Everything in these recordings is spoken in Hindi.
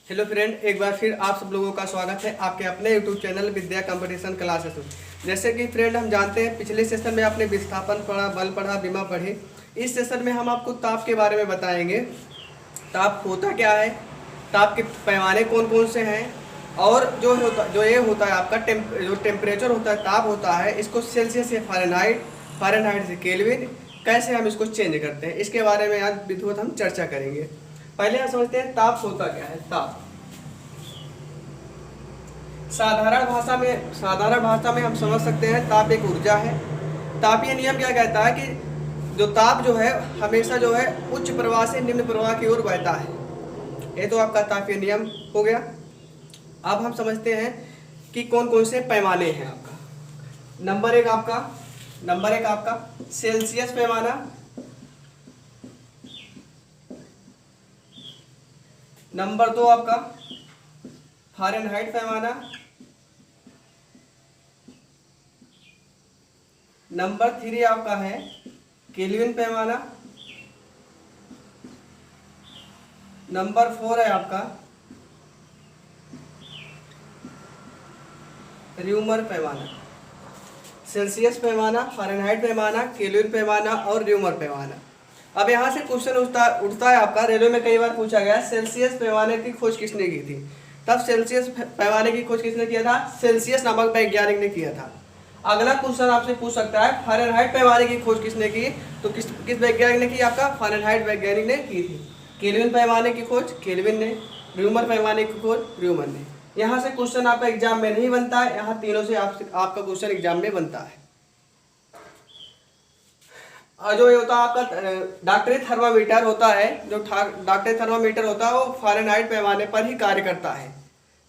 हेलो फ्रेंड, एक बार फिर आप सब लोगों का स्वागत है आपके अपने यूट्यूब चैनल विद्या कंपटीशन क्लासेस में। जैसे कि फ्रेंड हम जानते हैं पिछले सेशन में आपने विस्थापन पढ़ा, बल पढ़ा, विमा पढ़ी। इस सेशन में हम आपको ताप के बारे में बताएंगे। ताप होता क्या है, ताप के पैमाने कौन कौन से हैं, और जो ये होता है आपका जो टेम्परेचर होता है, ताप होता है, इसको सेल्सियस से फ़ारेनहाइट, फ़ारेनहाइट से केल्विन, कैसे हम इसको चेंज करते हैं, इसके बारे में आज विधिवत हम चर्चा करेंगे। पहले हम समझते हैं ताप होता क्या है। ताप साधारण भाषा में हम समझ सकते हैं ताप एक ऊर्जा है। तापीय नियम क्या कहता है कि जो ताप जो है हमेशा जो है उच्च प्रवाह से निम्न प्रवाह की ओर बहता है। ये तो आपका तापीय नियम हो गया। अब हम समझते हैं कि कौन कौन से पैमाने हैं आपका। नंबर एक आपका सेल्सियस पैमाना, नंबर दो आपका फ़ारेनहाइट पैमाना, नंबर थ्री आपका है केल्विन पैमाना, नंबर फोर है आपका र्यूमर पैमाना। सेल्सियस पैमाना, फ़ारेनहाइट पैमाना, केल्विन पैमाना और र्यूमर पैमाना। अब यहाँ से क्वेश्चन उठता है आपका, रेलवे में कई बार पूछा गया सेल्सियस पैमाने की खोज किसने की थी। तब सेल्सियस पैमाने की खोज किसने किया था? सेल्सियस नामक वैज्ञानिक ने किया था। अगला क्वेश्चन आपसे पूछ सकता है फ़ारेनहाइट पैमाने की खोज किसने की, तो किस वैज्ञानिक ने की? आपका फ़ारेनहाइट वैज्ञानिक ने की थी। केल्विन पैमाने की खोज केल्विन ने, र्यूमर पैमाने की खोज र्यूमर ने। यहाँ से क्वेश्चन आपका एग्जाम में नहीं बनता है, यहाँ तीनों से आपका क्वेश्चन एग्जाम में बनता है। और जो ये होता है आपका डॉक्टरी थर्मामीटर होता है, जो डॉक्टरी थर्मामीटर होता है वो फ़ारेनहाइट पैमाने पर ही कार्य करता है।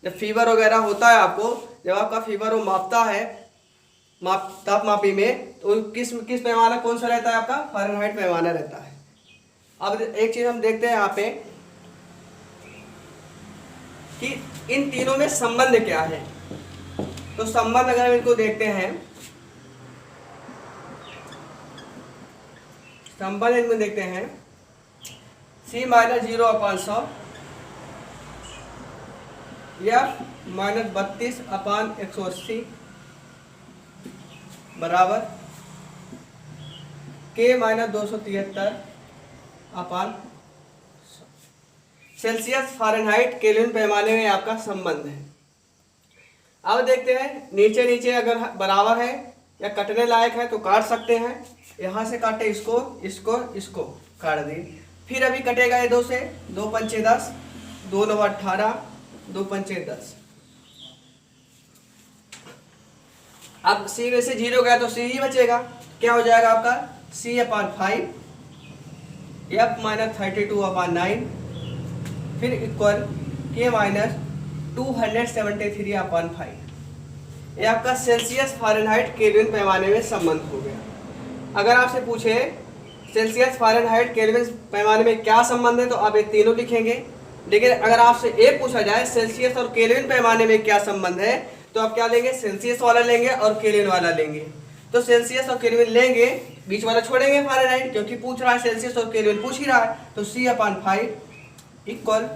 जब फीवर वगैरह होता है आपको, जब आपका फीवर वो मापता है ताप मापी में, तो किस पैमाना कौन सा रहता है? आपका फ़ारेनहाइट पैमाना रहता है। अब एक चीज़ हम देखते हैं यहाँ पे कि इन तीनों में संबंध क्या है। तो संबंध अगर हम इनको देखते हैं, संबंध इनमें देखते हैं C माइनस 0/100 F माइनस 32/180 बराबर K minus 273/100। Celsius, Fahrenheit, kelvin पैमाने में आपका संबंध है। अब देखते हैं नीचे नीचे अगर बराबर है या कटने लायक है तो काट सकते हैं। यहाँ से काटे इसको काट दिए। फिर अभी कटेगा ये 2 से, 2 पंचे 10, 2 9 18, 2 पंचे 10। अब C में से 0 गया तो C ही बचेगा। क्या हो जाएगा आपका? C/5 F माइनस 32/9 फिर इक्वल K माइनस 273/5। ये आपका सेल्सियस, फ़ारेनहाइट, केल्विन पैमाने में संबंध हो गया। अगर आपसे पूछे सेल्सियस, फ़ारेनहाइट, केल्विन पैमाने में क्या संबंध है, तो आप ये तीनों लिखेंगे। लेकिन अगर आपसे ये पूछा जाए सेल्सियस और केल्विन पैमाने में क्या संबंध है, तो आप क्या लेंगे? सेल्सियस वाला लेंगे और केल्विन वाला लेंगे। तो सेल्सियस और केल्विन लेंगे, बीच वाला छोड़ेंगे फ़ारेनहाइट, क्योंकि पूछ रहा है सेल्सियस और केल्विन पूछ ही रहा है। तो C/5 इक्वल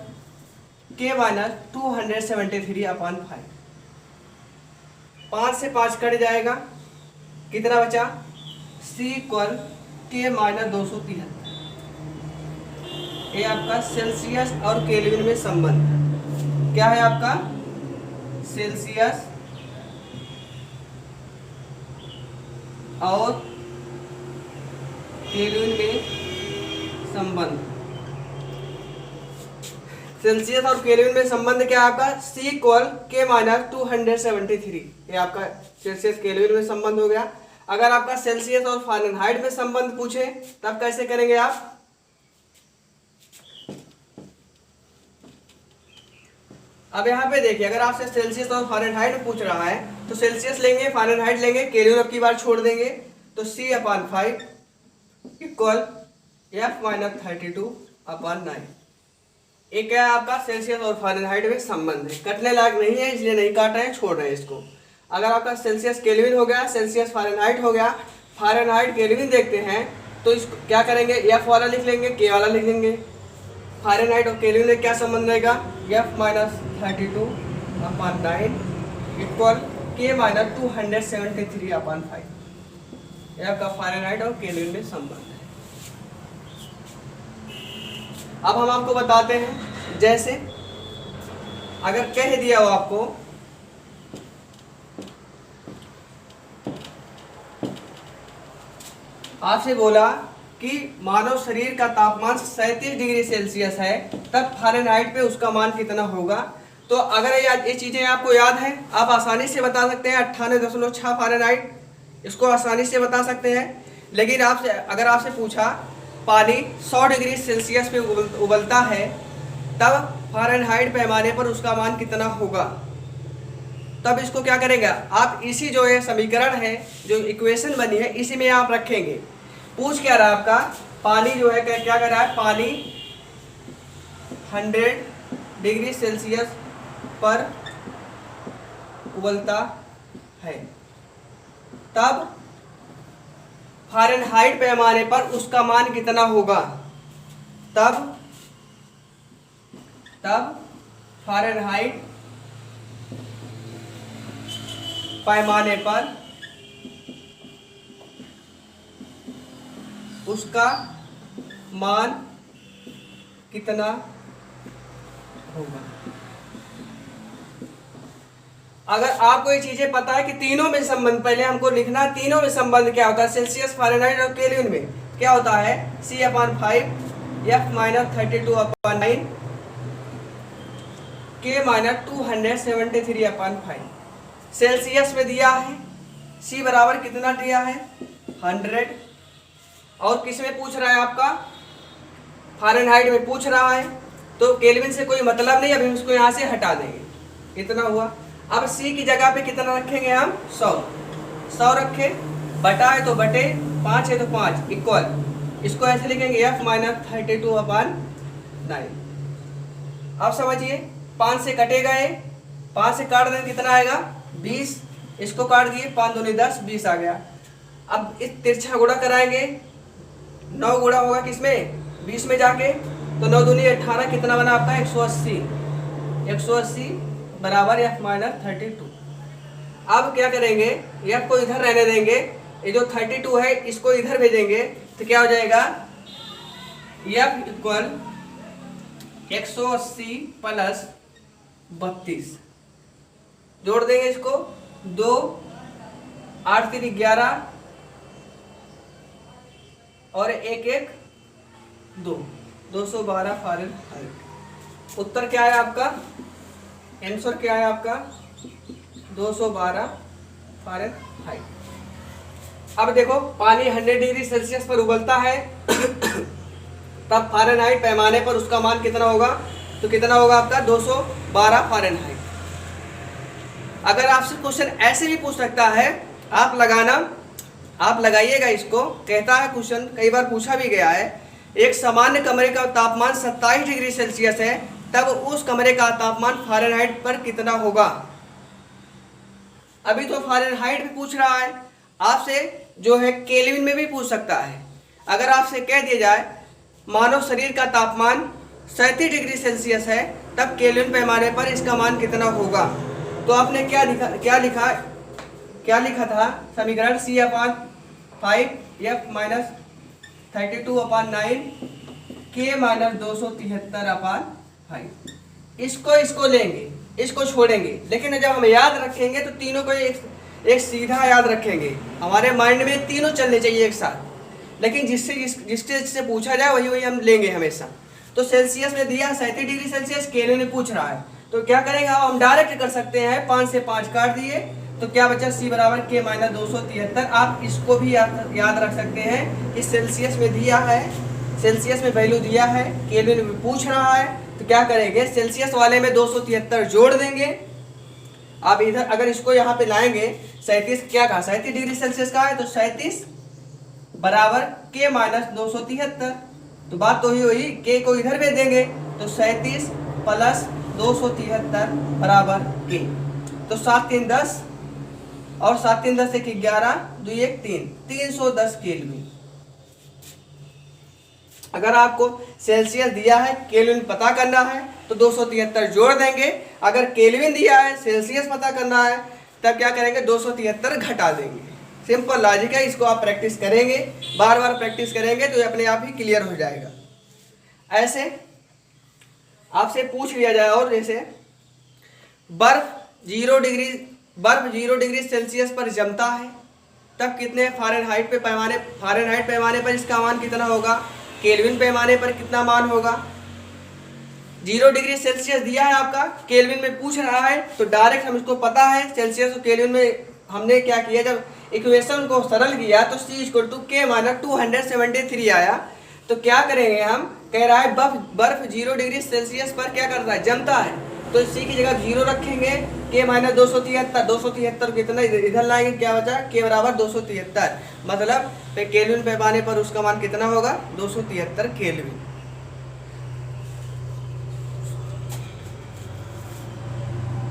K माइनस 273/5। 5 से 5 कट जाएगा, कितना बचा? C equal K minus 273। ये आपका सेल्सियस और केल्विन में संबंध क्या है? आपका सेल्सियस और केल्विन में संबंध। सेल्सियस और केल्विन में संबंध क्या है आपका? C equal K minus 273। ये आपका सेल्सियस केल्विन में संबंध हो गया। अगर आपका सेल्सियस और फ़ारेनहाइट में संबंध पूछे तब कैसे करेंगे आप? अब यहाँ पे देखिए, अगर आपसे सेल्सियस और फ़ारेनहाइट में पूछ रहा है तो सेल्सियस लेंगे, फ़ारेनहाइट लेंगे, केल्विन अब की बार छोड़ देंगे। तो C/5 इक्वल F माइनस 32/9। एक क्या है आपका? सेल्सियस और फ़ारेनहाइट में संबंध है। कटने लायक नहीं है इसलिए नहीं काट रहे हैं, छोड़ रहे हैं इसको। अगर आपका सेल्सियस केल्विन हो गया, सेल्सियस फ़ारेनहाइट हो गया, फ़ारेनहाइट केल्विन देखते हैं तो इसको क्या करेंगे? F वाला लिख लेंगे, K वाला लिख लेंगे। फ़ारेनहाइट और केल्विन में क्या संबंध रहेगा? एफ माइनस 32 अपॉन 9 इक्वल के माइनस 273 अपॉन 5। यह आपका फ़ारेनहाइट और केल्विन में संबंध है। अब हम आपको बताते हैं, जैसे अगर कह दिया हो आपको आपसे बोला कि मानव शरीर का तापमान 37 डिग्री सेल्सियस है, तब फ़ारेनहाइट पे उसका मान कितना होगा। तो अगर ये चीज़ें आपको याद है, आप आसानी से बता सकते हैं 98.6 फ़ारेनहाइट, इसको आसानी से बता सकते हैं। लेकिन अगर आपसे पूछा पानी 100 डिग्री सेल्सियस पे उबलता है, तब फ़ारेनहाइट पैमाने पर उसका मान कितना होगा, तब इसको क्या करेंगे आप, इसी जो है समीकरण है, जो इक्वेशन बनी है, इसी में आप रखेंगे। पूछ क्या रहा है आपका, पानी जो है क्या कर रहा है, पानी 100 डिग्री सेल्सियस पर उबलता है, तब फ़ारेनहाइट पैमाने पर उसका मान कितना होगा। तब फ़ारेनहाइट पैमाने पर उसका मान कितना होगा। अगर आपको ये चीजें पता है कि तीनों में संबंध, पहले हमको लिखना है तीनों में संबंध क्या होता है, सेल्सियस, फ़ारेनहाइट और केल्विन में क्या होता है, C/5 F minus 32 upon 9 K minus 273 upon 5। Celsius में दिया है, C बराबर कितना दिया है 100, और किस में पूछ रहा है आपका, फ़ारेनहाइट में पूछ रहा है, तो केल्विन से कोई मतलब नहीं, अभी उसको यहाँ से हटा देंगे। इतना हुआ। अब C की जगह पे कितना रखेंगे हम, 100 रखे, बटा है तो बटे, 5 है तो 5 इक्वल, इसको ऐसे लिखेंगे F माइनस 32 अपॉन 9। अब समझिए 5 से कटेगा, ये 5 से काट देंगे कितना आएगा 20, इसको काट दिए 5 दूनी 10, 20 आ गया। अब इस तिरछा गुणा कराएंगे, 9 गुणा होगा किसमें 20 में जाके, तो 9 दूनी 18, कितना बना आपका 180 बराबर F माइनस 32। अब क्या करेंगे, F को इधर रहने देंगे, ये जो 32 है इसको इधर भेजेंगे, तो क्या हो जाएगा F इक्वल 180 प्लस 32, जोड़ देंगे इसको, 2 8 3 11 और 1 1 2, 212 फ़ारेनहाइट। उत्तर क्या है आपका, आंसर क्या है आपका 212 फ़ारेनहाइट। अब देखो पानी 100 डिग्री सेल्सियस पर उबलता है तब फ़ारेनहाइट पैमाने पर उसका मान कितना होगा, तो कितना होगा आपका 212 फ़ारेनहाइट। अगर आपसे क्वेश्चन ऐसे भी पूछ सकता है, आप लगाइएगा इसको, कहता है क्वेश्चन, कई बार पूछा भी गया है, एक सामान्य कमरे का तापमान 27 डिग्री सेल्सियस है, तब उस कमरे का तापमान फ़ारेनहाइट पर कितना होगा। अभी तो फ़ारेनहाइट भी पूछ रहा है, आपसे जो है केल्विन में भी पूछ सकता है। अगर आपसे कह दिया जाए मानव शरीर का तापमान 37 डिग्री सेल्सियस है, तब केल्विन पैमाने पर इसका मान कितना होगा, तो आपने क्या लिखा था समीकरण, C/5 F minus 32 upon 9 K minus 273 upon 5। इसको लेंगे, इसको छोड़ेंगे, लेकिन जब हम याद रखेंगे तो तीनों को एक सीधा याद रखेंगे, हमारे माइंड में तीनों चलने चाहिए एक साथ। लेकिन जिससे पूछा जाए वही हम लेंगे हमेशा। तो सेल्सियस में दिया 37 डिग्री सेल्सियस, केल्विन में पूछ रहा है, तो क्या करेंगे हम डायरेक्ट कर सकते हैं, 5 से 5 काट दिए, तो क्या बचा C बराबर K माइनस 273। आप इसको भी याद रख सकते हैं कि सेल्सियस में दिया है, सेल्सियस में वैल्यू दिया है, केल्विन में पूछ रहा है, तो क्या करेंगे सेल्सियस वाले में 273 जोड़ देंगे। आप इधर अगर इसको यहाँ पे लाएंगे, 37 क्या कहा 37 डिग्री सेल्सियस का है, तो 37 बराबर K माइनस 273, तो बात तो हुई, K को इधर भेज देंगे, तो 37 प्लस 273 बराबर K, तो 7 3 10 और 7 3 10 1 11 2 1 3, 310 केल्विन। अगर आपको सेल्सियस दिया है, केल्विन पता करना है, तो 273 जोड़ देंगे। अगर केल्विन दिया है, सेल्सियस पता करना है, तब क्या करेंगे 273 घटा देंगे। सिंपल लॉजिक है, इसको आप प्रैक्टिस करेंगे, बार बार प्रैक्टिस करेंगे तो ये अपने आप ही क्लियर हो जाएगा। ऐसे आपसे पूछ लिया जाए, और जैसे बर्फ 0 डिग्री सेल्सियस पर जमता है, तब कितने फ़ारेनहाइट पैमाने पर इसका मान कितना होगा, केल्विन पैमाने पर कितना मान होगा। 0 डिग्री सेल्सियस दिया है आपका, केल्विन में पूछ रहा है, तो डायरेक्ट हम इसको पता है सेल्सियस और केल्विन में हमने क्या किया, जब इक्वेशन को सरल किया तो C = K - 273 आया। तो क्या करेंगे हम, कह रहा है बर्फ 0 डिग्री सेल्सियस पर क्या करता है, जमता है, तो C की जगह 0 रखेंगे, K - 273 कितना इधर लाएंगे, क्या बचा, K = 273, मतलब केल्विन पैमाने पर उसका मान कितना होगा, 273 केल्विन।